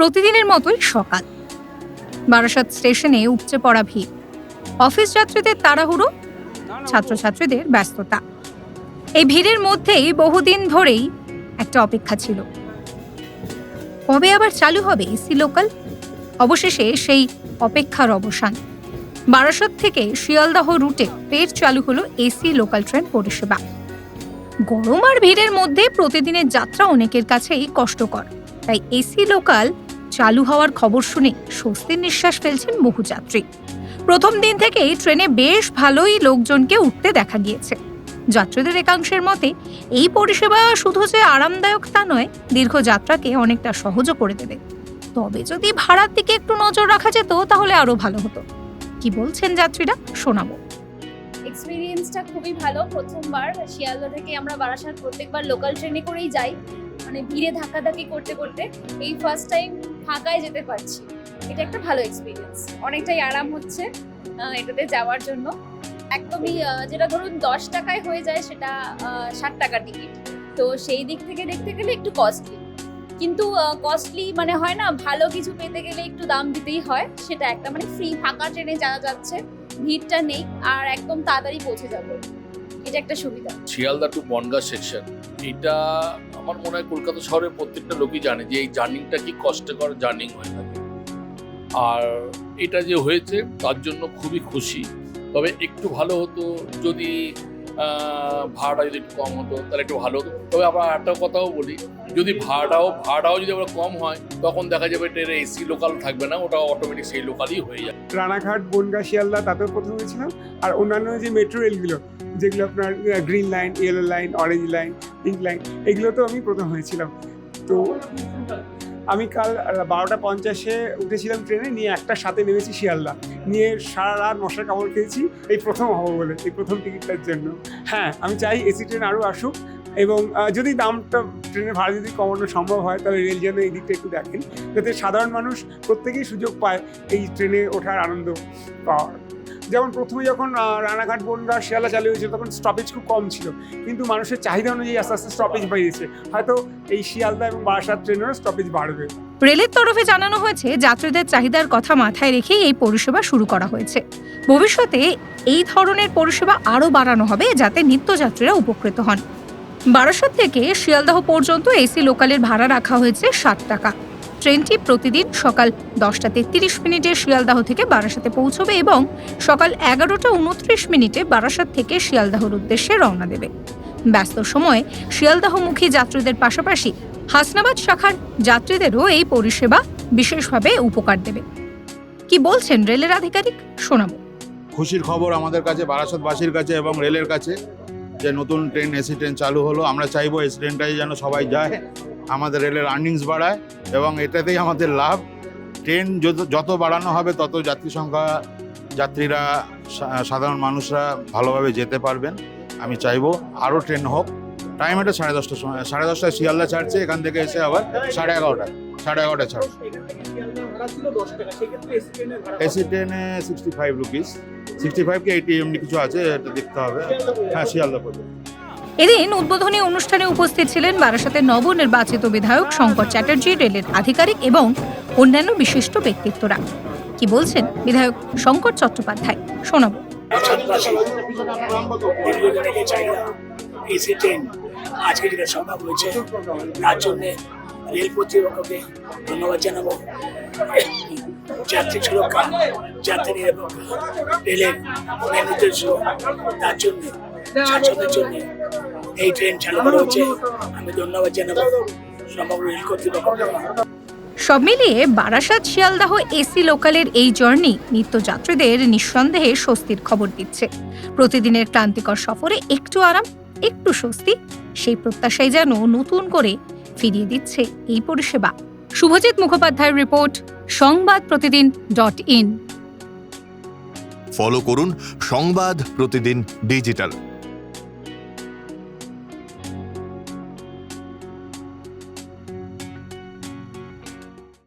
প্রতিদিনের মতোই সকাল। বারাসাত স্টেশনে উপচে পড়া ভিড়, অফিস যাত্রীদের তাড়াহুড়ো, ছাত্রছাত্রীদের ব্যস্ততা। এই ভিড়ের মধ্যেই বহুদিন ধরেই একটা অপেক্ষা ছিল, কবে আবার চালু হবে এসি লোকাল। অবশেষে সেই অপেক্ষার অবসান। বারাসাত থেকে শিয়ালদাহ রুটে ফের চালু হলো এসি লোকাল ট্রেন পরিষেবা। গরম আর ভিড়ের মধ্যে প্রতিদিনের যাত্রা অনেকের কাছেই কষ্টকর, তাই এসি লোকাল চালু হওয়ার খবর শুনে স্বস্তির নিঃশ্বাস ফেলছেন বহু যাত্রী। প্রথম দিন থেকেই ট্রেনে বেশ ভালোই লোকজনকে উঠতে দেখা গিয়েছে। যাত্রীদের একাংশের মতে এই পরিষেবা শুধু যে আরামদায়ক তা নয়, দীর্ঘ যাত্রাকে অনেকটা সহজও করে দেবে। তবে যদি ভাড়ার দিকে একটু নজর রাখা যেত তাহলে আরো ভালো হতো। কি বলছেন যাত্রীরা, শোনাবো। এক্সপিরিয়েন্সটা খুবই ভালো। প্রথমবার শিয়ালদা থেকে আমরা বারাসাত প্রত্যেকবার লোকাল ট্রেনে করেই যাই, মানে ভিড়ে ধাক্কাধাক্কি করতে করতে এই ফার্স্ট টাইম ফাঁকায় যেতে পারছি। এটা একটা ভালো এক্সপিরিয়েন্স, অনেকটাই আরাম হচ্ছে এটাতে যাওয়ার জন্য। একদমই যেটা ধরুন 10 টাকায় হয়ে যায় সেটা 60 টাকা টিকিট, তো সেই দিক থেকে দেখতে গেলে একটু কস্টলি। কিন্তু কস্টলি মানে হয় না, ভালো কিছু পেতে গেলে একটু দাম দিতেই হয়, সেটা একটা মানে ফ্রি ফাঁকা ট্রেনে যাওয়া যাচ্ছে, ভিড়টা নেই আর একদম তাড়াতাড়ি পৌঁছে যাবে, এটা একটা সুবিধা। শিয়ালদা টু বনগাঁ সেকশন, এটা আমার মনে হয় কলকাতা শহরের প্রত্যেকটা লোকই জানে যে এই জার্নিংটা কি কষ্টকর জার্নিং হয়ে থাকে। আর এটা যে হয়েছে তার জন্য খুবই খুশি। তবে একটু ভালো হতো যদি ভাড়াটা যদি একটু কম হতো তাহলে একটু ভালো হতো। তবে আবার একটা কথাও বলি, যদি ভাড়াও যদি আবার কম হয় তখন দেখা যাবে ট্রেনে এসি লোকাল থাকবে না, ওটা অটোমেটিক সেই লোকালই হয়ে যাবে। রানাঘাট, বনগাঁ, শিয়ালদা তাতেও প্রথম হয়েছিলাম। আর অন্যান্য যে মেট্রো রেলগুলো, যেগুলো আপনার green line, yellow line, orange line, pink line, এগুলোতেও আমি প্রথম হয়েছিলাম। তো আমি কাল 12:50 উঠেছিলাম ট্রেনে, নিয়ে 1টার সাথে নেমেছি শিয়ালদা, নিয়ে সারা রাত মশার কামড় খেয়েছি এই প্রথম হবো বলে, এই প্রথম টিকিটটার জন্য। হ্যাঁ, আমি চাই এসি ট্রেন আরও আসুক, এবং যদি দামটা ট্রেনের ভাড়া যদি কমানো সম্ভব হয় তাহলে রেল যেন এই দিকটা একটু দেখেন, যাতে সাধারণ মানুষ প্রত্যেকেই সুযোগ পায় এই ট্রেনে ওঠার আনন্দ পাওয়ার। যেমন প্রথমে যখন রানাঘাট, বনগাঁ, শিয়ালদা চালু হয়েছিল তখন স্টপেজ খুব কম ছিল, কিন্তু মানুষের চাহিদা অনুযায়ী আস্তে আস্তে স্টপেজ বেড়েছে। হয়তো এই শিয়ালদা এবং বারাসাত ট্রেনেরও স্টপেজ বাড়বে। রেলের তরফে জানানো হয়েছে যাত্রীদের চাহিদার কথা মাথায় রেখেই এই পরিষেবা শুরু করা হয়েছে। ভবিষ্যতে এই ধরনের পরিষেবা আরও বাড়ানো হবে যাতে নিত্যযাত্রীরা উপকৃত হন। বারাসাত থেকে শিয়ালদাহ পর্যন্ত এসি লোকালের ভাড়া রাখা হয়েছে 60 টাকা। ট্রেনটি প্রতিদিন সকাল 10:33 শিয়ালদাহ থেকে বারাসাতে পৌঁছবে এবং সকাল 11:29 বারাসাত থেকে শিয়ালদাহর উদ্দেশ্যে রওনা দেবে। ব্যস্ত সময়ে শিয়ালদাহমুখী যাত্রীদের পাশাপাশি হাসনাবাদ শাখার যাত্রীদেরও এই পরিষেবা বিশেষভাবে উপকার দেবে। কি বলছেন রেলের আধিকারিক, শোনাবো। খুশির খবর আমাদের কাছে, বারাসাতবাসীর কাছে এবং রেলের কাছে, যে নতুন ট্রেন, এসি ট্রেন চালু হলো। আমরা চাইবো এসি ট্রেনটাই যেন সবাই যায়, আমাদের রেলের আর্নিংস বাড়ায় এবং এটাতেই আমাদের লাভ। ট্রেন যত বাড়ানো হবে তত যাত্রীরা, সাধারণ মানুষরা ভালোভাবে যেতে পারবেন। আমি চাইবো আরও ট্রেন হোক। টাইম এটা 10:30টার সময়, 10:30টায় শিয়ালদা ছাড়ছে, এখান থেকে এসে আবার 11:30টায় ছাড়ছে। এসি ট্রেনে 65 রুপিস, 65 কি 80 এমনি কিছু আছে, এটা দেখতে হবে। হ্যাঁ, শিয়ালদা পর্যন্ত। এদিন উদ্বোধনী অনুষ্ঠানে উপস্থিত ছিলেন বারাসাতের নবনির্বাচিত বিধায়ক শঙ্কর চ্যাটার্জি, রেলের আধিকারিক এবং অন্যান্য বিশিষ্ট ব্যক্তিত্বরা। কি বলছেন বিধায়ক শঙ্কর চট্টোপাধ্যায়, শোনাবো। এসি ট্রেন আজকে যেটা সম্ভব হয়েছে তার জন্য রেল কর্তৃপক্ষকে ধন্যবাদ জানাবো। যাত্রী সুরক্ষা, যাত্রী নিরাপত্তা, রেলের নির্দেশ তার জন্য, স্বাচ্ছন্দ্যের জন্য এই ট্রেন চালু করা হচ্ছে। আমি ধন্যবাদ জানাবো সমগ্র রেল কর্তৃপক্ষকে। সব মিলিয়ে বারাসাত শিয়ালদাহ এসি লোকালের এই জার্নি নিত্যযাত্রীদের নিঃসন্দেহে স্বস্তির খবর দিচ্ছে। প্রতিদিনের ক্লান্তিকর সফরে একটু আরাম, একটু স্বস্তি, সেই প্রত্যাশাই যেন নতুন করে ফিরিয়ে দিচ্ছে এই পরিষেবা। শুভজিৎ মুখোপাধ্যায়ের রিপোর্ট, সংবাদপ্রতিদিন.in। ফলো করুন সংবাদ প্রতিদিন ডিজিটাল।